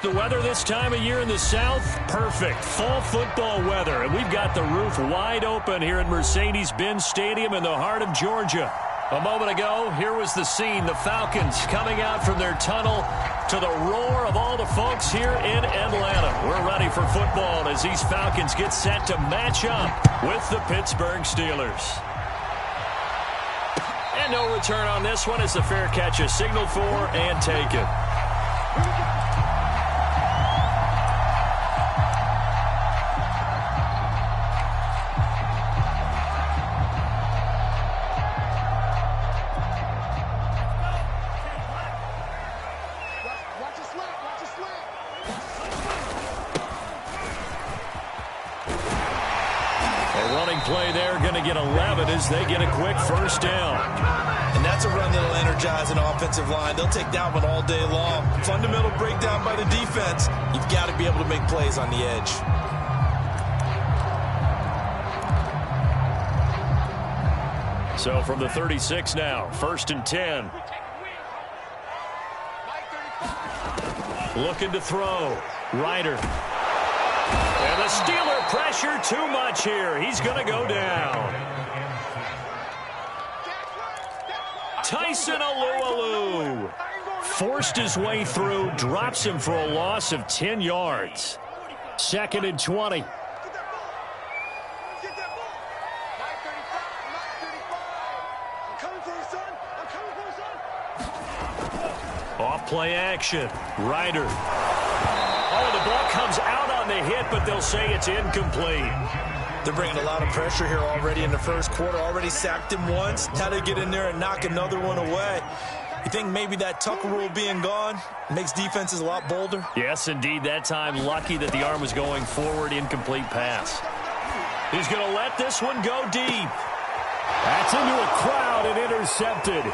The weather this time of year in the South, perfect. Fall football weather, and we've got the roof wide open here at Mercedes-Benz Stadium in the heart of Georgia. A moment ago, here was the scene. The Falcons coming out from their tunnel to the roar of all the folks here in Atlanta. We're ready for football as these Falcons get set to match up with the Pittsburgh Steelers. And no return on this one as the fair catch is signaled for and taken. Play there, going to get 11 as they get a quick first down. And that's a run that'll energize an offensive line. They'll take that one all day long. Fundamental breakdown by the defense. You've got to be able to make plays on the edge. So from the 36 now, 1st and 10. Looking to throw. Ryder. And the Steeler pressure too much here. He's going to go down. Tyson Alualu forced his way through, drops him for a loss of 10 yards. 2nd and 20. Off play action. Ryder. Oh, the ball comes out on the hit, but they'll say it's incomplete. They're bringing a lot of pressure here already in the first quarter. Already sacked him once. How to get in there and knock another one away. You think maybe that Tucker rule being gone makes defenses a lot bolder? Yes, indeed. That time, lucky that the arm was going forward. Incomplete pass. He's going to let this one go deep. That's into a crowd and intercepted.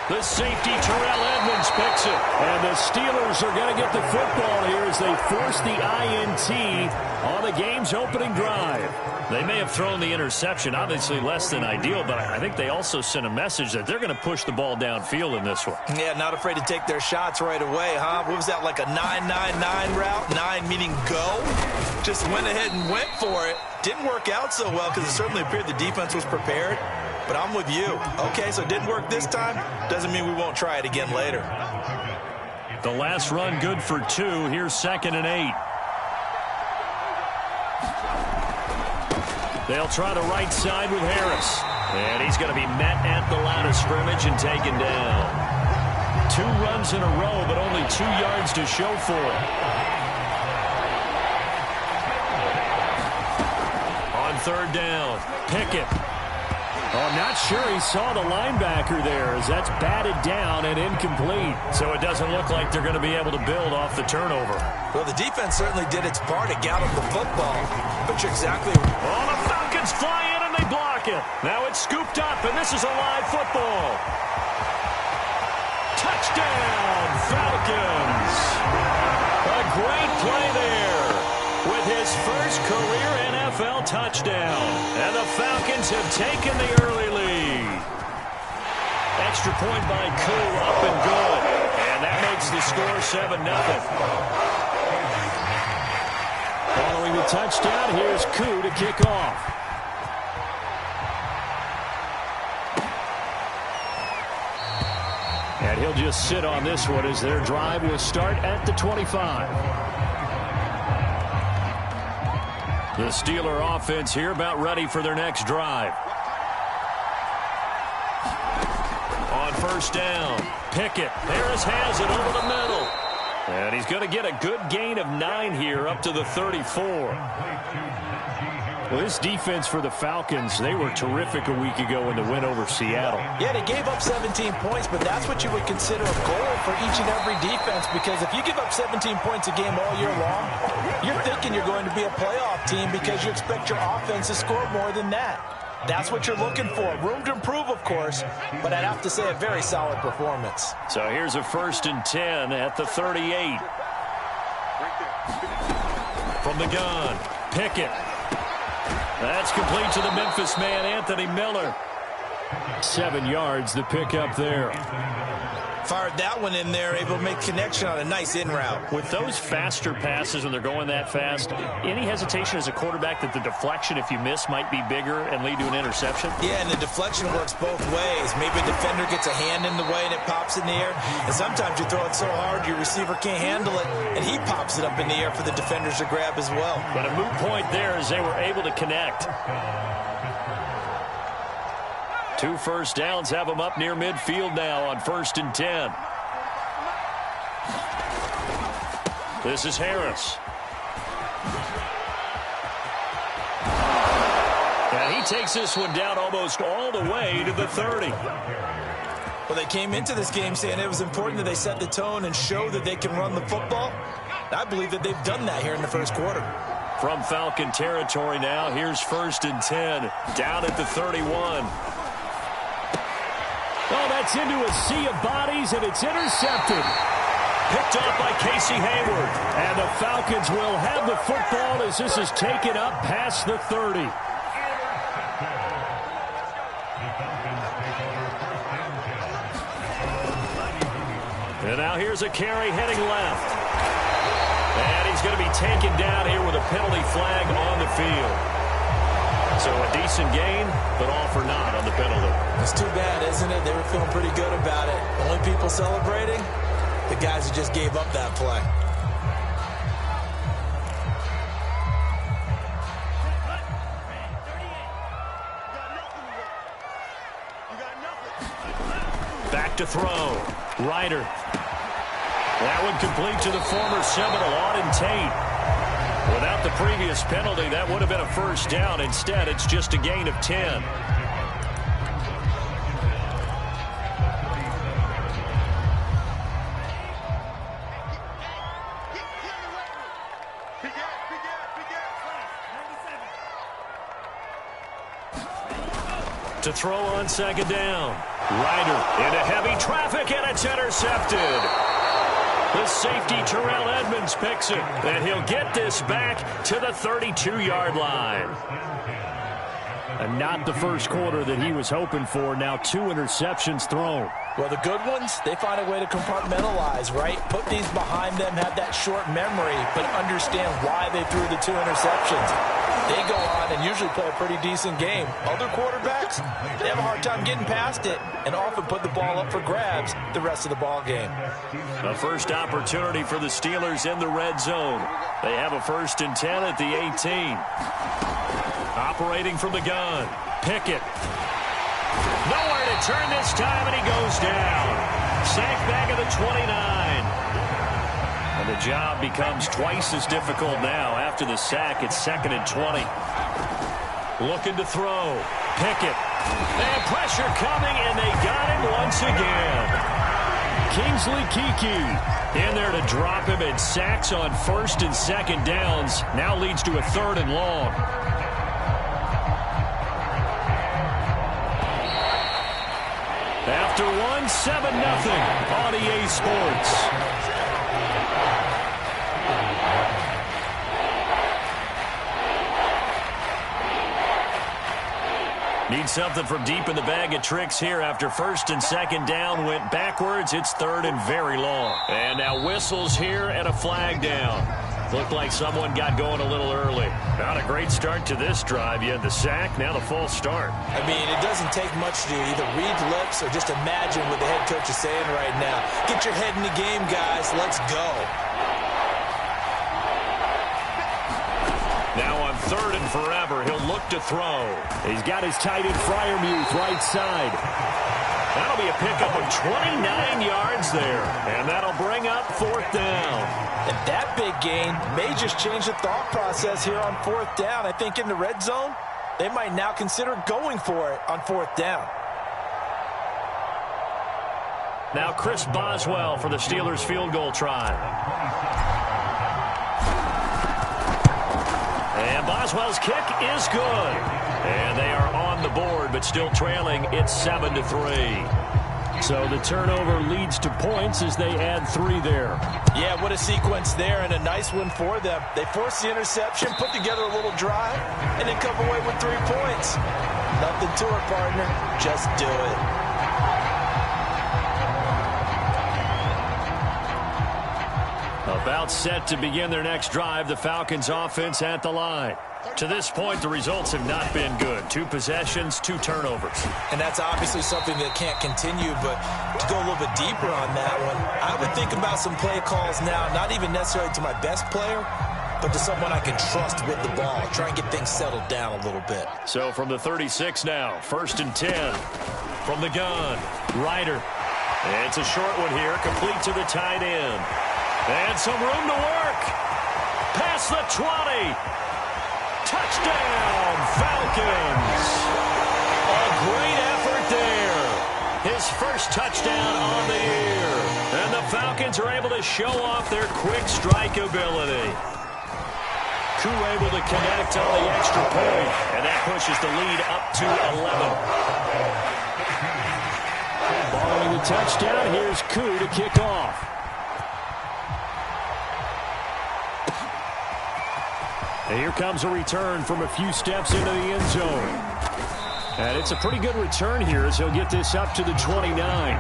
The safety, Terrell Edmonds, picks it. And the Steelers are going to get the football here as they force the INT on the game's opening drive. They may have thrown the interception, obviously less than ideal, but I think they also sent a message that they're going to push the ball downfield in this one. Yeah, not afraid to take their shots right away, huh? What was that, like a 9-9-9 route? 9 meaning go? Just went ahead and went for it. Didn't work out so well because it certainly appeared the defense was prepared. But I'm with you. Okay, so it didn't work this time. Doesn't mean we won't try it again later. The last run good for 2. Here's 2nd and 8. They'll try the right side with Harris. And he's going to be met at the line of scrimmage and taken down. 2 runs in a row, but only 2 yards to show for it. On 3rd down, Pickett. Oh, I'm not sure he saw the linebacker there as that's batted down and incomplete. So it doesn't look like they're going to be able to build off the turnover. Well, the defense certainly did its part to gallop the football. But you're exactly right. Oh, the Falcons fly in and they block it. Now it's scooped up, and this is a live football. Touchdown, Falcons. A great play there with his first career NFL touchdown. And the Falcons have taken the early lead. Extra point by Koo, up and good. And that makes the score 7-0. Following the touchdown, here's Koo to kick off. And he'll just sit on this one as their drive will start at the 25. The Steeler offense here about ready for their next drive. On 1st down, Pickett. Harris has it over the middle. And he's going to get a good gain of 9 here up to the 34. Well, this defense for the Falcons, they were terrific a week ago in the win over Seattle. Yeah, they gave up 17 points, but that's what you would consider a goal for each and every defense, because if you give up 17 points a game all year long, you're thinking you're going to be a playoff team because you expect your offense to score more than that. That's what you're looking for. Room to improve, of course, but I'd have to say a very solid performance. So here's a 1st and 10 at the 38. From the gun, Pickett. That's complete to the Memphis man, Anthony Miller. 7 yards, the pickup there. Fired that one in there, able to make connection on a nice in route. With those faster passes when they're going that fast, any hesitation as a quarterback that the deflection, if you miss, might be bigger and lead to an interception? Yeah, and the deflection works both ways. Maybe a defender gets a hand in the way and it pops in the air. And sometimes you throw it so hard your receiver can't handle it, and he pops it up in the air for the defenders to grab as well. But a moot point there as they were able to connect. 2 first downs have them up near midfield now on 1st and 10. This is Harris. And he takes this one down almost all the way to the 30. Well, they came into this game saying it was important that they set the tone and show that they can run the football. I believe that they've done that here in the first quarter. From Falcon territory now, here's 1st and 10, down at the 31. Oh, that's into a sea of bodies, and it's intercepted. Picked off by Casey Hayward. And the Falcons will have the football as this is taken up past the 30. And now here's a carry heading left. And he's going to be taken down here with a penalty flag on the field. So a decent gain, but all for naught on the penalty. It's too bad, isn't it? They were feeling pretty good about it. Only people celebrating, the guys who just gave up that play. Back to throw. Ryder. That one complete to the former Seminole, Auden Tate. Without the previous penalty, that would have been a first down. Instead, it's just a gain of 10. To throw on 2nd down. Ryder into heavy traffic, and it's intercepted. The safety, Terrell Edmonds, picks it, and he'll get this back to the 32-yard line. And not the first quarter that he was hoping for. Now 2 interceptions thrown. Well, the good ones, they find a way to compartmentalize, right? Put these behind them, have that short memory, but understand why they threw the 2 interceptions. They go on and usually play a pretty decent game. Other quarterbacks, they have a hard time getting past it and often put the ball up for grabs the rest of the ball game. A first opportunity for the Steelers in the red zone. They have a 1st and 10 at the 18. Operating from the gun. Pickett. Nowhere to turn this time, and he goes down. Sacked back at the 29. And the job becomes twice as difficult now. After the sack, it's 2nd and 20. Looking to throw. Pickett. And pressure coming, and they got him once again. Kingsley Keke in there to drop him, and sacks on 1st and 2nd downs. Now leads to a 3rd and long. After one, 7-0 on EA Sports. Need something from deep in the bag of tricks here after 1st and 2nd down went backwards. It's 3rd and very long. And now whistles here and a flag down. Looked like someone got going a little early. Not a great start to this drive. You had the sack, now the false start. I mean, it doesn't take much to either read lips or just imagine what the head coach is saying right now. Get your head in the game, guys. Let's go. Now on 3rd and forever, he'll look to throw. He's got his tight end Freiermuth right side. That'll be a pickup of 29 yards there. And that'll bring up 4th down. And that big gain may just change the thought process here on 4th down. I think in the red zone, they might now consider going for it on 4th down. Now Chris Boswell for the Steelers field goal try. And Boswell's kick is good. And they are on the board, but still trailing. It's 7-3. So the turnover leads to points as they add 3 there. Yeah, what a sequence there, and a nice one for them. They force the interception, put together a little drive, and then come away with 3 points. Nothing to it, partner. Just do it. About set to begin their next drive, the Falcons offense at the line. To this point, the results have not been good. 2 possessions, 2 turnovers. And that's obviously something that can't continue, but to go a little bit deeper on that one, I would think about some play calls now, not even necessarily to my best player, but to someone I can trust with the ball. Try and get things settled down a little bit. So from the 36 now, 1st and 10. From the gun, Ryder. It's a short one here, complete to the tight end. And some room to work. Past the 20. Touchdown, Falcons. A great effort there. His first touchdown on the year. And the Falcons are able to show off their quick strike ability. Koo able to connect on the extra point. And that pushes the lead up to 11. Following the touchdown, here's Koo to kick off. And here comes a return from a few steps into the end zone. And it's a pretty good return here as he'll get this up to the 29.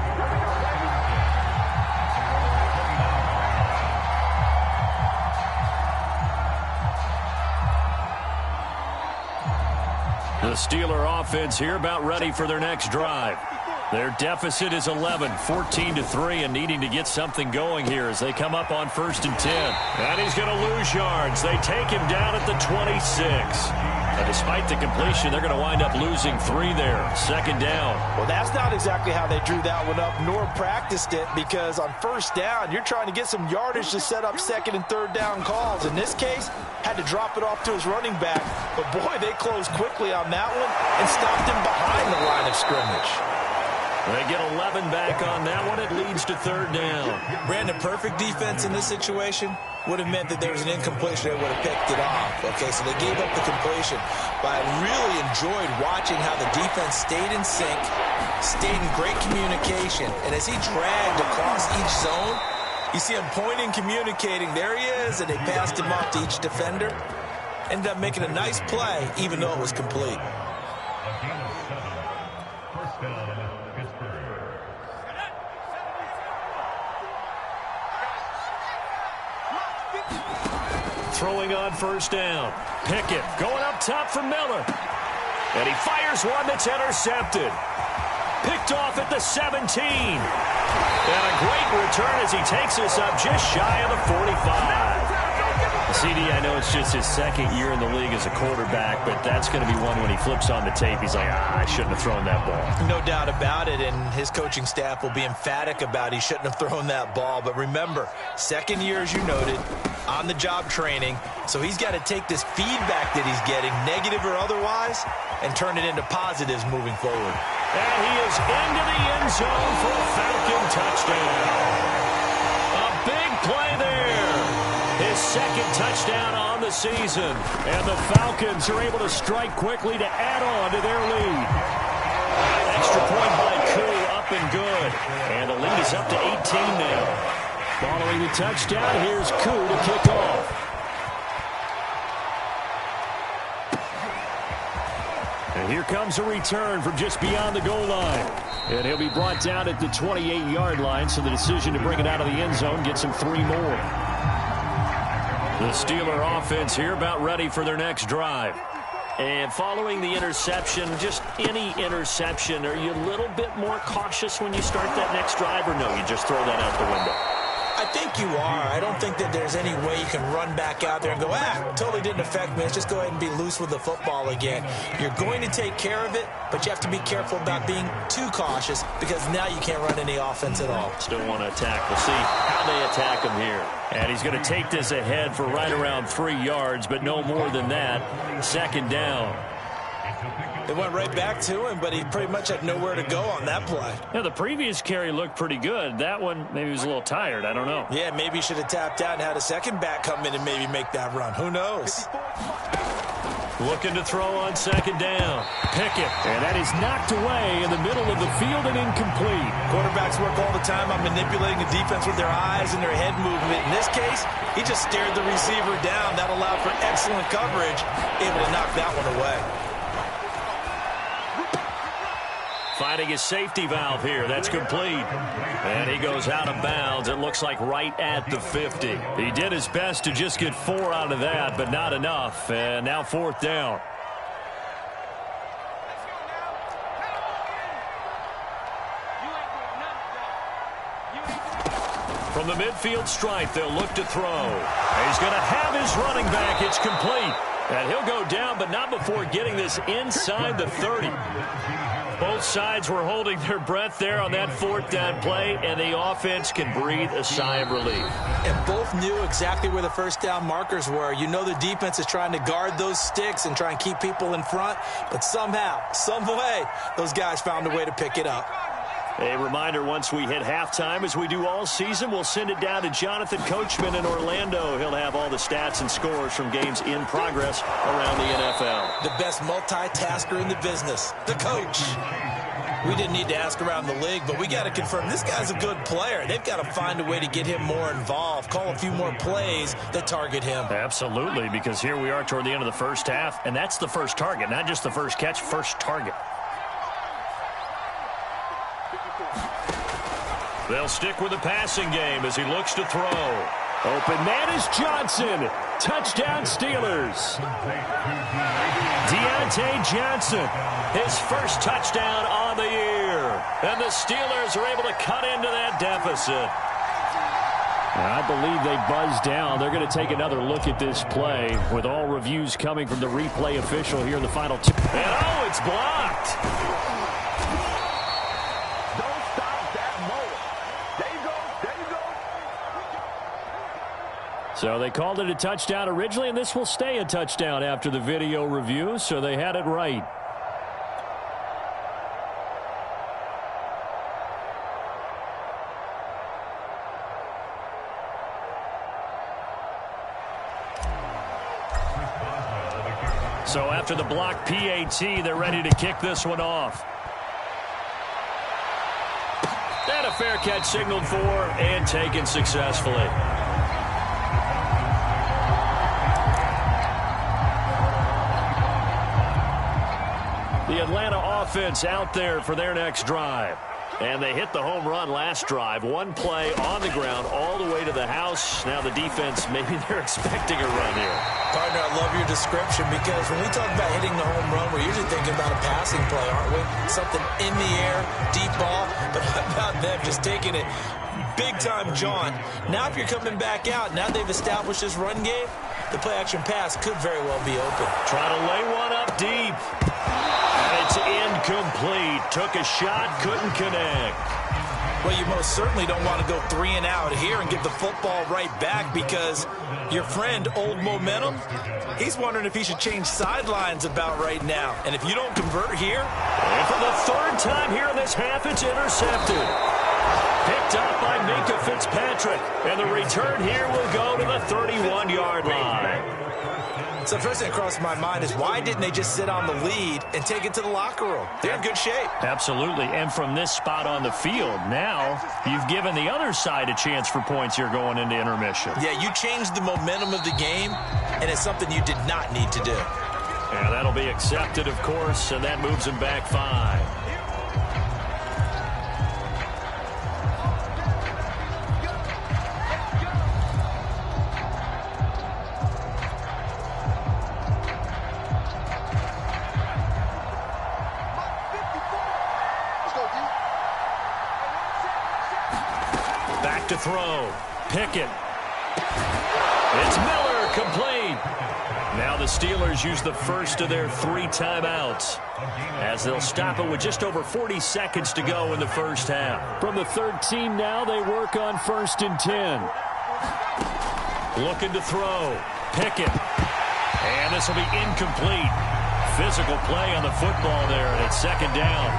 The Steeler offense here about ready for their next drive. Their deficit is 11, 14-3, and needing to get something going here as they come up on 1st and 10. And he's going to lose yards. They take him down at the 26. And despite the completion, they're going to wind up losing 3 there. 2nd down. Well, that's not exactly how they drew that one up, nor practiced it, because on 1st down, you're trying to get some yardage to set up 2nd and 3rd down calls. In this case, had to drop it off to his running back. But, boy, they closed quickly on that one and stopped him behind the line of scrimmage. They get 11 back on that one. It leads to 3rd down. Brandon, perfect defense in this situation would have meant that there was an incompletion. They would have picked it off. Okay, so they gave up the completion. But I really enjoyed watching how the defense stayed in sync, stayed in great communication. And as he dragged across each zone, you see him pointing, communicating. There he is, and they passed him off to each defender. Ended up making a nice play, even though it was complete. Throwing on 1st down. Pickett going up top for Miller. And he fires one that's intercepted. Picked off at the 17. And a great return as he takes this up just shy of the 45. CD, I know it's just his 2nd year in the league as a quarterback, but that's going to be one when he flips on the tape. He's like, I shouldn't have thrown that ball. No doubt about it, and his coaching staff will be emphatic about he shouldn't have thrown that ball. But remember, 2nd year, as you noted, on-the-job training, so he's got to take this feedback that he's getting, negative or otherwise, and turn it into positives moving forward. And he is into the end zone for a Falcon touchdown. A big play there. His 2nd touchdown on the season. And the Falcons are able to strike quickly to add on to their lead. Extra point by Koo, up and good. And the lead is up to 18 now. Following the touchdown, here's Koo to kick off. And here comes a return from just beyond the goal line. And he'll be brought down at the 28-yard line, so the decision to bring it out of the end zone gets him 3 more. The Steeler offense here about ready for their next drive. And following the interception, just any interception, are you a little bit more cautious when you start that next drive, or no, you just throw that out the window? I think you are. I don't think that there's any way you can run back out there and go, totally didn't affect me. Let's just go ahead and be loose with the football again. You're going to take care of it, but you have to be careful about being too cautious because now you can't run any offense at all. Still want to attack. We'll see how they attack him here. And he's going to take this ahead for right around 3 yards, but no more than that. 2nd down. They went right back to him, but he pretty much had nowhere to go on that play. Yeah, the previous carry looked pretty good. That one, maybe he was a little tired. I don't know. Yeah, maybe he should have tapped out and had a second back come in and maybe make that run. Who knows? Looking to throw on 2nd down. Pickett. And that is knocked away in the middle of the field and incomplete. Quarterbacks work all the time on manipulating the defense with their eyes and their head movement. In this case, he just stared the receiver down. That allowed for excellent coverage, able to knock that one away. finding his safety valve here. That's complete. And he goes out of bounds. It looks like right at the 50. He did his best to just get 4 out of that, but not enough. And now 4th down. From the midfield stripe, they'll look to throw. He's going to have his running back. It's complete. And he'll go down, but not before getting this inside the 30. Both sides were holding their breath there on that 4th down play, and the offense can breathe a sigh of relief. And both knew exactly where the first down markers were. You know the defense is trying to guard those sticks and try and keep people in front, but somehow, some way, those guys found a way to pick it up. A reminder, once we hit halftime, as we do all season, we'll send it down to Jonathan Coachman in Orlando. He'll have all the stats and scores from games in progress around the NFL. The best multitasker in the business, the coach. We didn't need to ask around the league, but we got to confirm this guy's a good player. They've got to find a way to get him more involved, call a few more plays that target him. Absolutely, because here we are toward the end of the first half, and that's the first target, not just the first catch, first target. They'll stick with the passing game as he looks to throw. Open man is Johnson. Touchdown Steelers. Deontay Johnson, his first touchdown on the year. And the Steelers are able to cut into that deficit. I believe they buzzed down. They're going to take another look at this play with all reviews coming from the replay official here in the final 2. And it's blocked. So they called it a touchdown originally, and this will stay a touchdown after the video review, so they had it right. So after the block PAT, they're ready to kick this one off. And a fair catch signaled for and taken successfully. The Atlanta offense out there for their next drive. And they hit the home run last drive. One play on the ground all the way to the house. Now the defense, maybe they're expecting a run here. Partner, I love your description because when we talk about hitting the home run, we're usually thinking about a passing play, aren't we? Something in the air, deep ball. But how about them just taking it big-time jaunt? Now if you're coming back out, now they've established this run game, the play-action pass could very well be open. Trying to lay one up deep. And it's incomplete. Took a shot, couldn't connect. Well, you most certainly don't want to go 3 and out here and give the football right back because your friend, Old Momentum, he's wondering if he should change sidelines about right now. And if you don't convert here... And for the 3rd time here in this half, it's intercepted. Picked up by Minkah Fitzpatrick. And the return here will go to the 31-yard line. So the first thing that crossed my mind is why didn't they just sit on the lead and take it to the locker room? They're in good shape. Absolutely. And from this spot on the field, now you've given the other side a chance for points here going into intermission. Yeah, you changed the momentum of the game, and it's something you did not need to do. And that'll be accepted, of course, and that moves him back 5. To throw. Pickett. It's Miller, complete. Now the Steelers use the first of their 3 timeouts as they'll stop it with just over 40 seconds to go in the first half. From the 3rd team now, they work on 1st and 10. Looking to throw. Pickett. And this will be incomplete. Physical play on the football there, and it's 2nd down.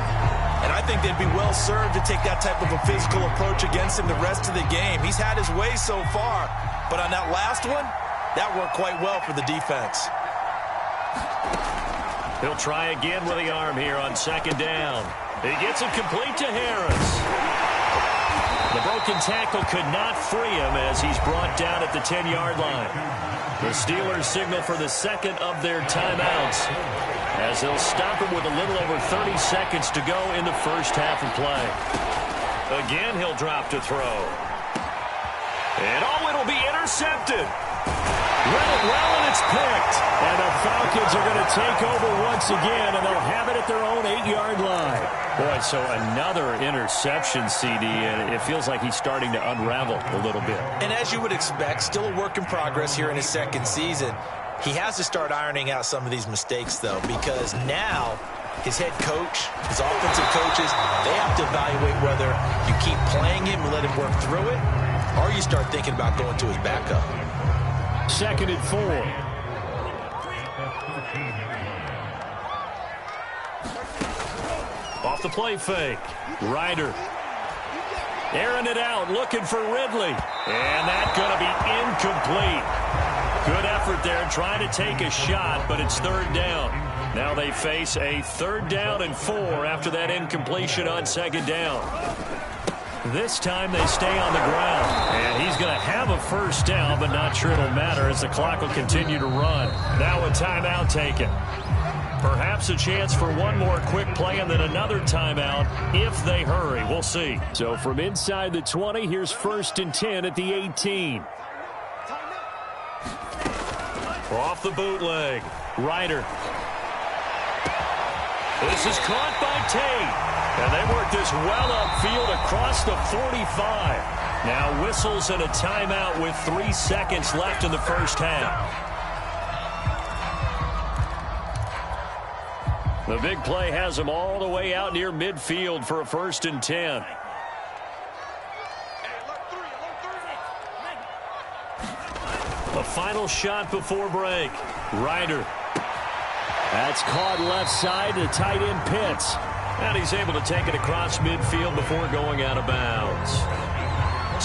And I think they'd be well served to take that type of a physical approach against him the rest of the game. He's had his way so far, but on that last one, that worked quite well for the defense. He'll try again with the arm here on 2nd down. He gets it complete to Harris. The broken tackle could not free him as he's brought down at the 10-yard line. The Steelers signal for the 2nd of their timeouts. as they'll stop him with a little over 30 seconds to go in the first half of play. Again, he'll drop to throw. And it'll be intercepted. Read it well, and it's picked. And the Falcons are going to take over once again, and they'll have it at their own 8-yard line. Boy, so another interception, CD, and it feels like he's starting to unravel a little bit. And as you would expect, still a work in progress here in his second season. He has to start ironing out some of these mistakes, though, because now his head coach, his offensive coaches, they have to evaluate whether you keep playing him and let him work through it, or you start thinking about going to his backup. 2nd and 4. Off the play fake. Ryder. Airing it out, looking for Ridley. And that's going to be incomplete. Good effort there, trying to take a shot, but it's 3rd down. Now they face a 3rd down and 4 after that incompletion on 2nd down. This time they stay on the ground. And he's going to have a 1st down, but not sure it'll matter as the clock will continue to run. Now a timeout taken. Perhaps a chance for one more quick play and then another timeout if they hurry. We'll see. So from inside the 20, here's 1st and 10 at the 18. Off the bootleg. Ryder. This is caught by Tate. And they work this well upfield across the 45. Now whistles and a timeout with 3 seconds left in the first half. The big play has him all the way out near midfield for a 1st and 10. A final shot before break. Ryder. That's caught left side to tight end Pitts. And he's able to take it across midfield before going out of bounds.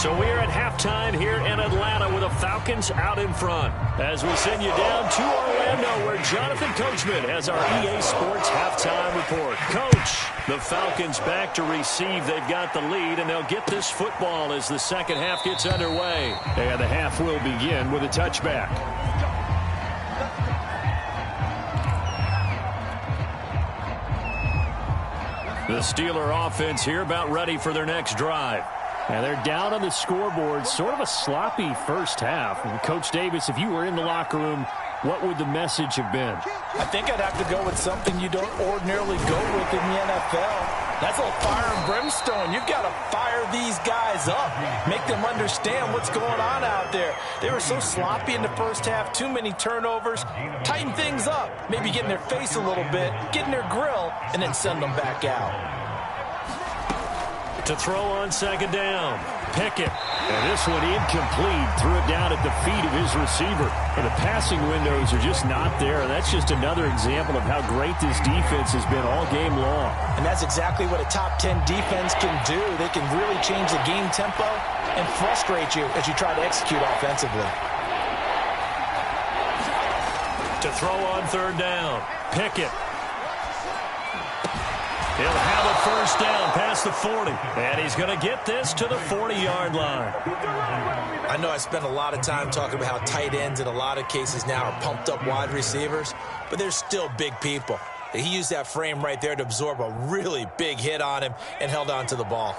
So we're at halftime here in Atlanta with the Falcons out in front. As we send you down to Orlando where Jonathan Coachman has our EA Sports halftime report. Coach, the Falcons back to receive. They've got the lead, and they'll get this football as the second half gets underway. And the half will begin with a touchback. The Steeler offense here about ready for their next drive. And they're down on the scoreboard. Sort of a sloppy first half. And Coach Davis, if you were in the locker room, what would the message have been? I think I'd have to go with something you don't ordinarily go with in the NFL. That's a little fire and brimstone. You've got to fire these guys up. Make them understand what's going on out there. They were so sloppy in the first half. Too many turnovers. Tighten things up. Maybe get in their face a little bit. Get in their grill. And then send them back out. To throw on 2nd down. Pickett. And this one incomplete. Threw it down at the feet of his receiver. And the passing windows are just not there. And that's just another example of how great this defense has been all game long. And that's exactly what a top 10 defense can do. They can really change the game tempo and frustrate you as you try to execute offensively. To throw on 3rd down. Pickett. He'll have a 1st down past the 40. And he's going to get this to the 40-yard line. I know I spent a lot of time talking about how tight ends in a lot of cases now are pumped up wide receivers, but they're still big people. He used that frame right there to absorb a really big hit on him and held on to the ball.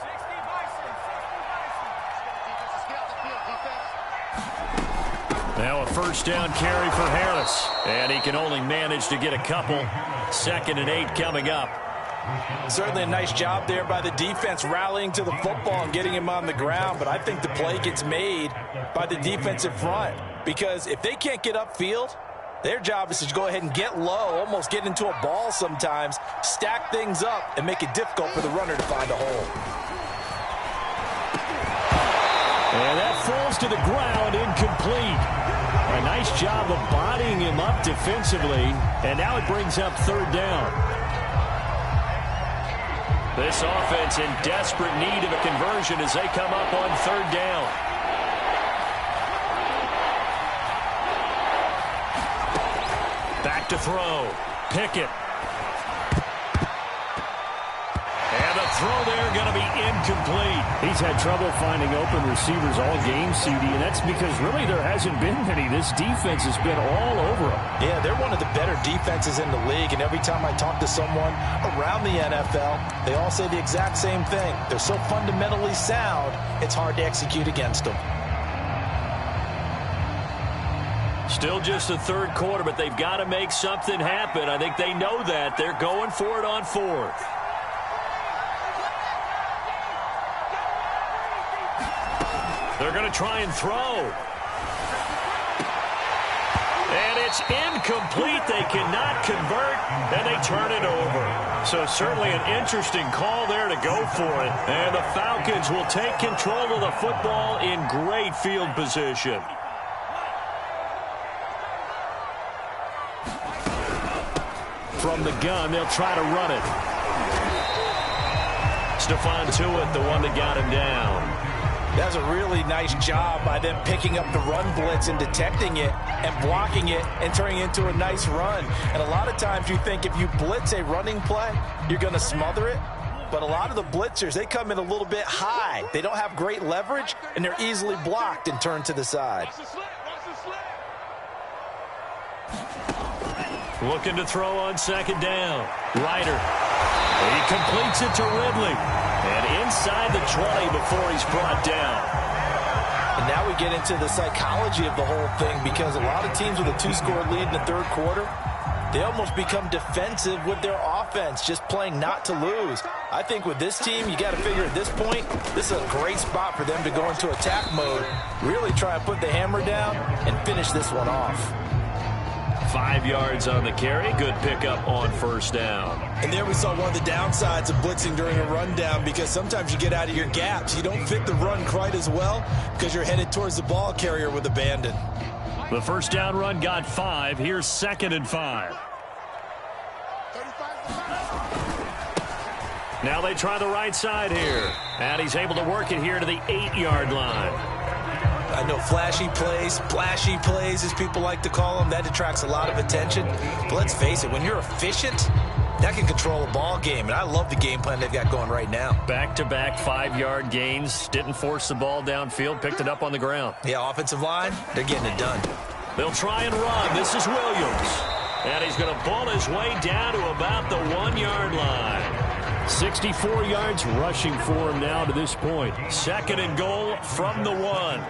Now a 1st down carry for Harris. And he can only manage to get a couple. 2nd and 8 coming up. Certainly a nice job there by the defense rallying to the football and getting him on the ground, but I think the play gets made by the defensive front because if they can't get upfield, their job is to go ahead and get low, almost get into a ball sometimes, stack things up, and make it difficult for the runner to find a hole. And that falls to the ground, incomplete. A nice job of bodying him up defensively, and now it brings up 3rd down. This offense in desperate need of a conversion as they come up on 3rd down. Back to throw. Pickett. And a throw there going to be incomplete. He's had trouble finding open receivers all game, CD, and that's because really there hasn't been many. This defense has been all over them. Yeah, they're one of the better defenses in the league, and every time I talk to someone around the NFL, they all say the exact same thing. They're so fundamentally sound, it's hard to execute against them. Still just the third quarter, but they've got to make something happen. I think they know that. They're going for it on fourth. They're going to try and throw. And it's incomplete. They cannot convert, and they turn it over. So certainly an interesting call there to go for it. And the Falcons will take control of the football in great field position. From the gun, they'll try to run it. Stephon Tuitt, the one that got him down. That's a really nice job by them picking up the run blitz and detecting it and blocking it and turning it into a nice run. And a lot of times you think if you blitz a running play, you're going to smother it. But a lot of the blitzers, they come in a little bit high. They don't have great leverage, and they're easily blocked and turned to the side. Looking to throw on second down. Ryder. He completes it to Ridley. And inside the 20 before he's brought down. And now we get into the psychology of the whole thing, because a lot of teams with a two-score lead in the third quarter, they almost become defensive with their offense, just playing not to lose. I think with this team, you got to figure at this point, this is a great spot for them to go into attack mode, really try and put the hammer down and finish this one off. 5 yards on the carry. Good pickup on first down. And there we saw one of the downsides of blitzing during a rundown, because sometimes you get out of your gaps. You don't fit the run quite as well because you're headed towards the ball carrier with abandon. The first down run got 5. Here's 2nd and 5. Now they try the right side here. And he's able to work it here to the 8-yard line. I know flashy plays, as people like to call them, that attracts a lot of attention. But let's face it, when you're efficient, that can control a ball game. And I love the game plan they've got going right now. Back-to-back 5-yard gains. Didn't force the ball downfield. Picked it up on the ground. Yeah, offensive line, they're getting it done. They'll try and run. This is Williams. And he's going to pull his way down to about the 1-yard line. 64 yards rushing for him now to this point. 2nd and goal from the 1.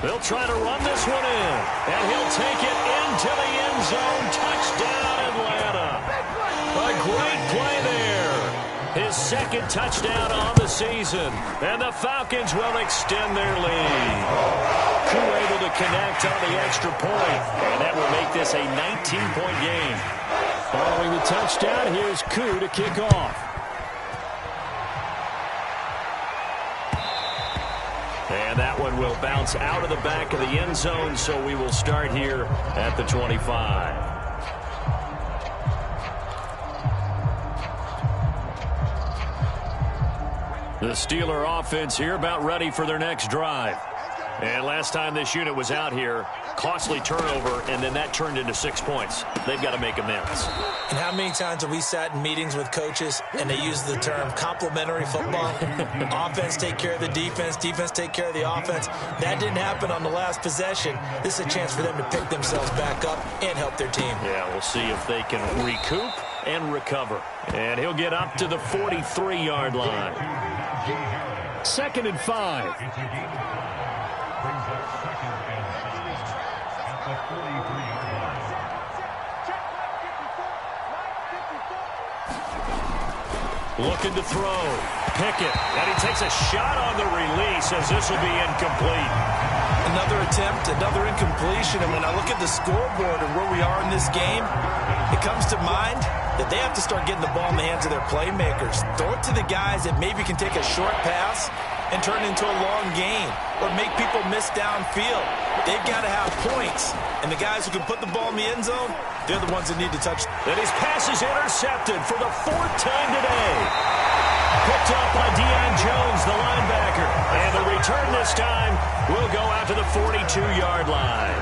They'll try to run this one in. And he'll take it into the end zone. Touchdown, Atlanta. A great play there. His 2nd touchdown on the season. And the Falcons will extend their lead. Koo able to connect on the extra point. And that will make this a 19-point game. Following the touchdown, here's Koo to kick off. And that one will bounce out of the back of the end zone, so we will start here at the 25. The Steeler offense here about ready for their next drive. And last time this unit was out here, costly turnover, and then that turned into 6 points. They've got to make amends. And how many times have we sat in meetings with coaches and they use the term complementary football? Offense take care of the defense, defense take care of the offense. That didn't happen on the last possession. This is a chance for them to pick themselves back up and help their team. Yeah, we'll see if they can recoup and recover. And he'll get up to the 43-yard line. 2nd and 5. Looking to throw. Pickett. And he takes a shot on the release as this will be incomplete. Another attempt, another incompletion. And when I look at the scoreboard and where we are in this game, it comes to mind that they have to start getting the ball in the hands of their playmakers. Throw it to the guys that maybe can take a short pass and turn it into a long gain or make people miss downfield. They've got to have points. And the guys who can put the ball in the end zone, they're the ones that need to touch. And his pass is intercepted for the 4th time today. Picked up by Deion Jones, the linebacker. And the return this time will go out to the 42-yard line.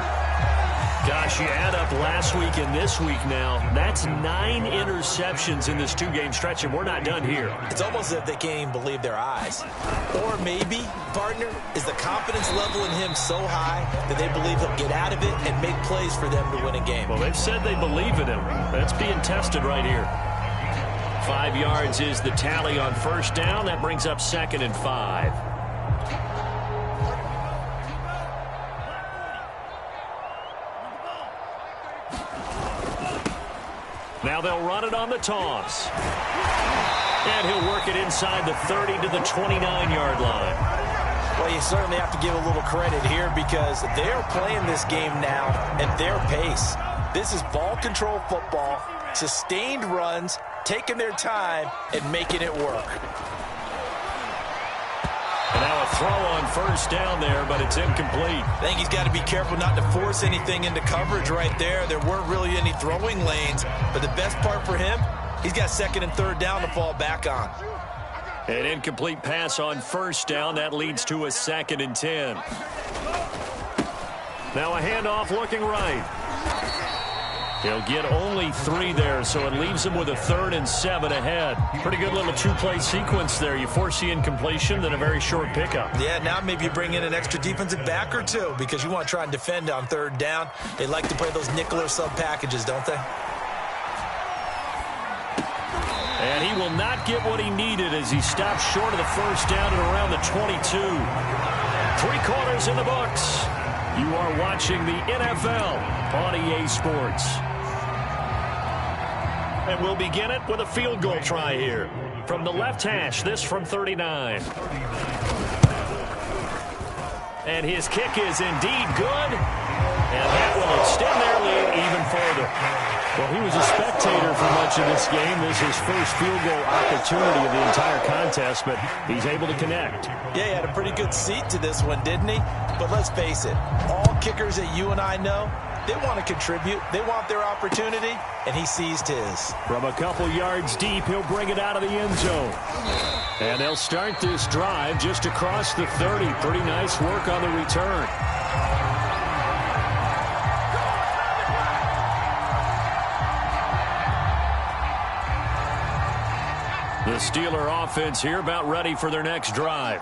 Gosh, you add up last week and this week now. That's 9 interceptions in this 2-game stretch, and we're not done here. It's almost as if they can't even believe their eyes. Or maybe, partner, is the confidence level in him so high that they believe he'll get out of it and make plays for them to win a game. Well, they've said they believe in him. That's being tested right here. 5 yards is the tally on first down. That brings up 2nd and 5. Now they'll run it on the toss. And he'll work it inside the 30 to the 29-yard line. Well, you certainly have to give a little credit here because they're playing this game now at their pace. This is ball control football, sustained runs, taking their time, and making it work. And now a throw on first down there, but it's incomplete. I think he's got to be careful not to force anything into coverage right there. There weren't really any throwing lanes, but the best part for him, he's got 2nd and 3rd down to fall back on. An incomplete pass on first down. That leads to a 2nd and 10. Now a handoff looking right. He'll get only 3 there, so it leaves him with a 3rd and 7 ahead. Pretty good little 2-play sequence there. You force the incompletion, then a very short pickup. Yeah, now maybe you bring in an extra defensive back or 2 because you want to try and defend on 3rd down. They like to play those nickel or sub packages, don't they? And he will not get what he needed as he stops short of the first down at around the 22. 3 quarters in the books. You are watching the NFL on EA Sports. And we'll begin it with a field goal try here. From the left hash, this from 39. And his kick is indeed good. And that will extend their lead even further. Well, he was a spectator for much of this game. This is his first field goal opportunity of the entire contest, but he's able to connect. Yeah, he had a pretty good seat to this one, didn't he? But let's face it, all kickers that you and I know, they want to contribute. They want their opportunity, and he seized his. From a couple yards deep, he'll bring it out of the end zone. And they'll start this drive just across the 30. Pretty nice work on the return. The Steeler offense here about ready for their next drive.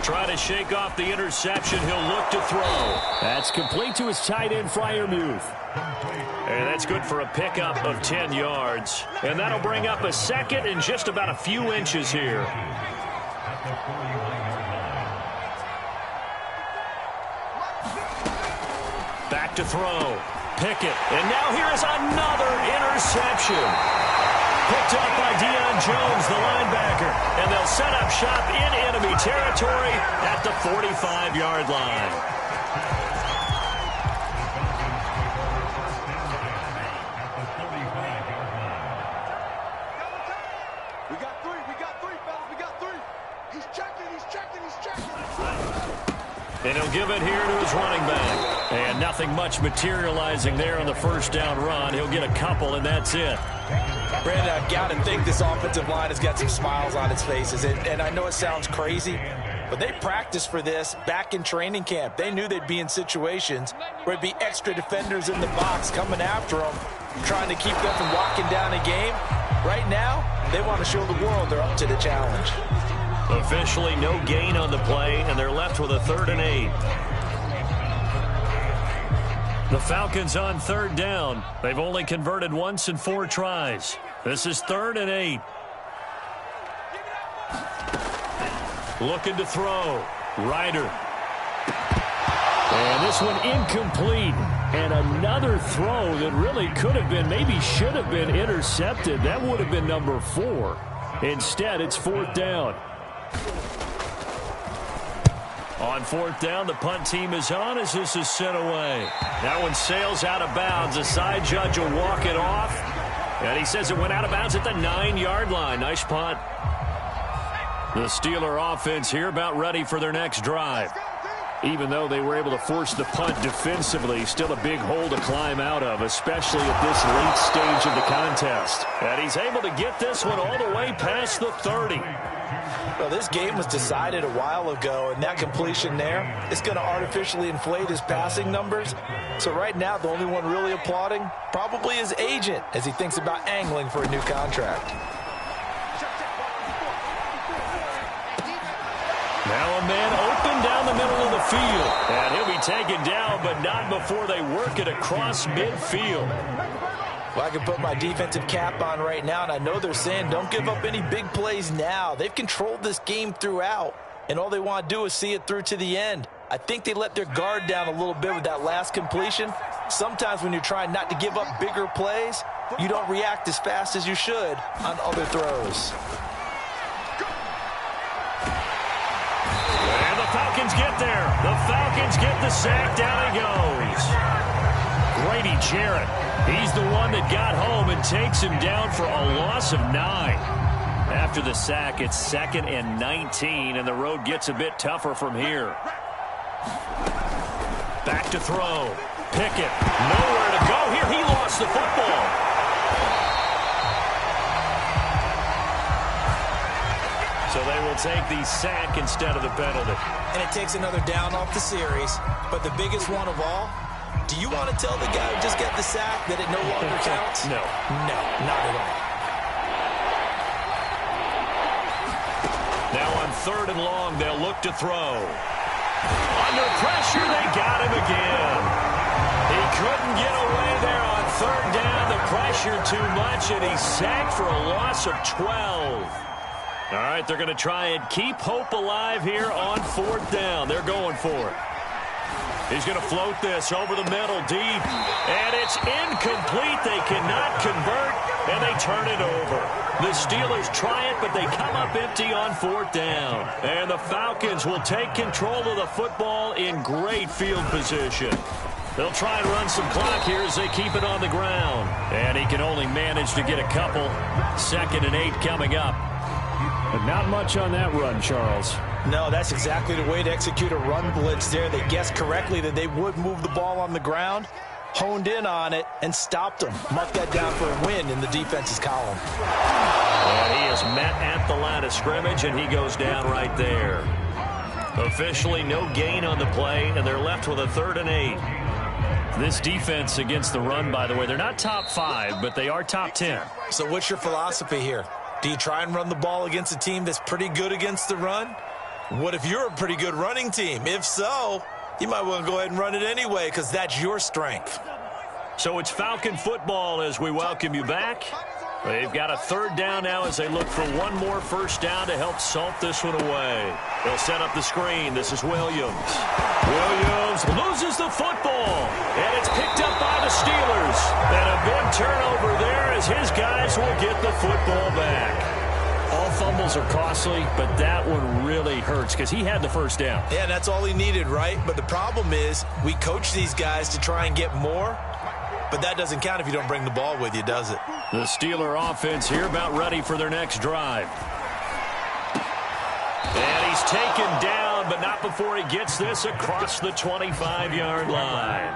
Try to shake off the interception. He'll look to throw. That's complete to his tight end, Freiermuth. And that's good for a pickup of 10 yards. And that'll bring up a 2nd and just about a few inches here. Back to throw. Pickett. And now here is another interception. Picked up by Deion Jones, the linebacker. And they'll set up shop in enemy territory at the 45-yard line. We got 3, fellas. We got 3. He's checking. And he'll give it here to his running back. And nothing much materializing there on the first down run. He'll get a couple, and that's it. Brandon, I've got to think this offensive line has got some smiles on its faces. And I know it sounds crazy, but they practiced for this back in training camp. They knew they'd be in situations where it'd be extra defenders in the box coming after them, trying to keep them from locking down a game. Right now, they want to show the world they're up to the challenge. Officially no gain on the play, and they're left with a 3rd and 8. The Falcons on 3rd down. They've only converted once in 4 tries. This is 3rd and 8. Looking to throw. Ryder. And this one incomplete. And another throw that really could have been, maybe should have been intercepted. That would have been number 4. Instead, it's 4th down. On 4th down, the punt team is on as this is sent away. That one sails out of bounds. The side judge will walk it off. And he says it went out of bounds at the 9-yard line. Nice punt. The Steeler offense here about ready for their next drive. Even though they were able to force the punt defensively, still a big hole to climb out of, especially at this late stage of the contest. And he's able to get this one all the way past the 30. Well, this game was decided a while ago, and that completion there is going to artificially inflate his passing numbers. So right now, the only one really applauding probably his agent as he thinks about angling for a new contract. Now a man open down the middle of the field. And he'll be taken down, but not before they work it across midfield. Well, I can put my defensive cap on right now, and I know they're saying don't give up any big plays now. They've controlled this game throughout, and all they want to do is see it through to the end. I think they let their guard down a little bit with that last completion. Sometimes when you're trying not to give up bigger plays, you don't react as fast as you should on other throws. Falcons get there. The Falcons get the sack. Down he goes. Grady Jarrett. He's the one that got home and takes him down for a loss of 9. After the sack, it's 2nd and 19, and the road gets a bit tougher from here. Back to throw. Pickett. Nowhere to go here. He lost the football. So they will take the sack instead of the penalty. And it takes another down off the series. But the biggest one of all, do you want to tell the guy who just got the sack that it no longer counts? No. No, not at all. Now on 3rd and long, they'll look to throw. Under pressure, they got him again. He couldn't get away there on 3rd down. The pressure too much, and he's sacked for a loss of 12. All right, they're going to try and keep hope alive here on 4th down. They're going for it. He's going to float this over the middle deep, and it's incomplete. They cannot convert, and they turn it over. The Steelers try it, but they come up empty on 4th down. And the Falcons will take control of the football in great field position. They'll try and run some clock here as they keep it on the ground. And he can only manage to get a couple. 2nd and 8 coming up. But not much on that run, Charles. No, that's exactly the way to execute a run blitz there. They guessed correctly that they would move the ball on the ground, honed in on it, and stopped them. Mark that down for a win in the defense's column. And he is met at the line of scrimmage, and he goes down right there. Officially no gain on the play, and they're left with a 3rd and 8. This defense against the run, by the way, they're not top 5, but they are top 10. So what's your philosophy here? Do you try and run the ball against a team that's pretty good against the run? What if you're a pretty good running team? If so, you might want to go ahead and run it anyway because that's your strength. So it's Falcon football as we welcome you back. They've got a 3rd down now as they look for one more 1st down to help salt this one away. They'll set up the screen. This is Williams. Williams loses the football, and it's picked up by the Steelers. And a big turnover there as his guys will get the football back. All fumbles are costly, but that one really hurts because he had the 1st down. Yeah, that's all he needed, right? But the problem is we coach these guys to try and get more, but that doesn't count if you don't bring the ball with you, does it? The Steeler offense here about ready for their next drive. And he's taken down, but not before he gets this across the 25-yard line.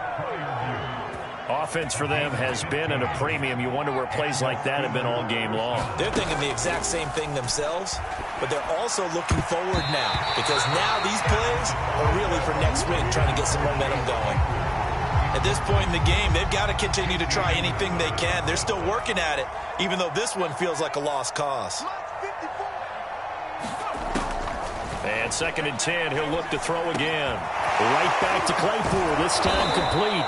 Offense for them has been at a premium. You wonder where plays like that have been all game long. They're thinking the exact same thing themselves, but they're also looking forward now because now these plays are really for next week, trying to get some momentum going. At this point in the game, they've got to continue to try anything they can. They're still working at it, even though this one feels like a lost cause. And 2nd and 10, he'll look to throw again. Right back to Claypool, this time complete.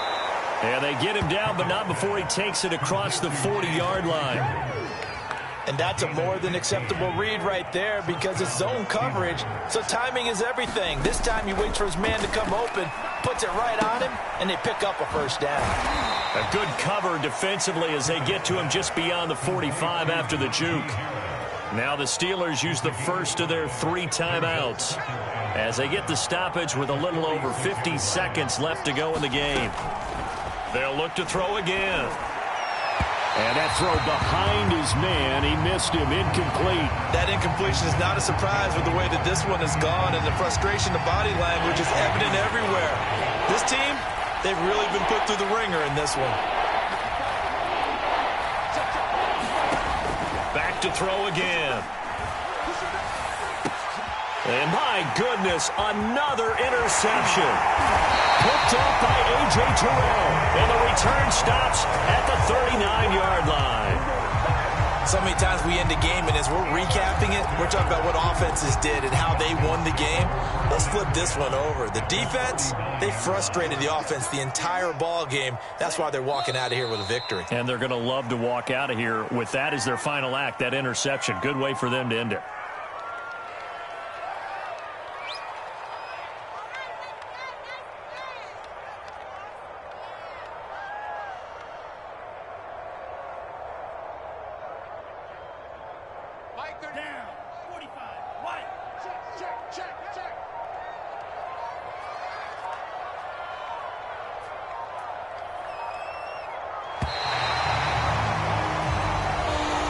And they get him down, but not before he takes it across the 40-yard line. And that's a more than acceptable read right there because it's zone coverage, so timing is everything. This time he waits for his man to come open, puts it right on him, and they pick up a 1st down. A good cover defensively as they get to him just beyond the 45 after the juke. Now the Steelers use the first of their 3 timeouts as they get the stoppage with a little over 50 seconds left to go in the game. They'll look to throw again. And that throw behind his man, he missed him, incomplete. That incompletion is not a surprise with the way that this one has gone, and the frustration, the body language is evident everywhere. This team, they've really been put through the ringer in this one. Back to throw again. And my goodness, another interception. Picked up by A.J. Terrell. And the return stops at the 39-yard line. So many times we end a game, and as we're recapping it, we're talking about what offenses did and how they won the game. Let's flip this one over. The defense, they frustrated the offense the entire ball game. That's why they're walking out of here with a victory. And they're going to love to walk out of here with that as their final act, that interception. Good way for them to end it. Down. 45. White. Check.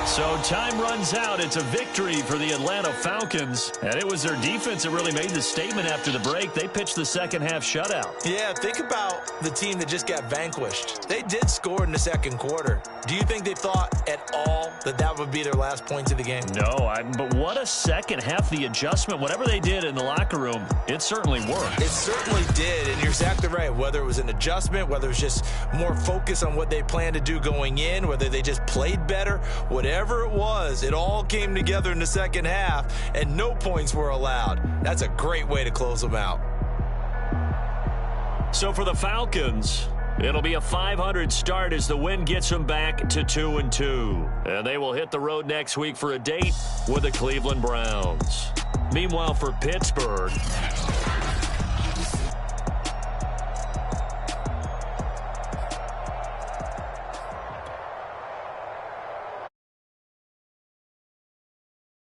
So time runs out. It's a victory for the Atlanta Falcons. And it was their defense that really made the statement after the break. They pitched the second half shutout. Yeah, think about the team that just got vanquished. They did score in the second quarter. Do you think they thought at all that that would be their last points of the game? No, but what a second half. The adjustment, whatever they did in the locker room, it certainly worked. It certainly did, and you're exactly right. Whether it was an adjustment, whether it was just more focus on what they planned to do going in, whether they just played better, whatever it was, it all came together in the second half, and no points were allowed. That's a great way to close them out. So for the Falcons, it'll be a 500 start as the win gets them back to 2-2. And they will hit the road next week for a date with the Cleveland Browns. Meanwhile, for Pittsburgh,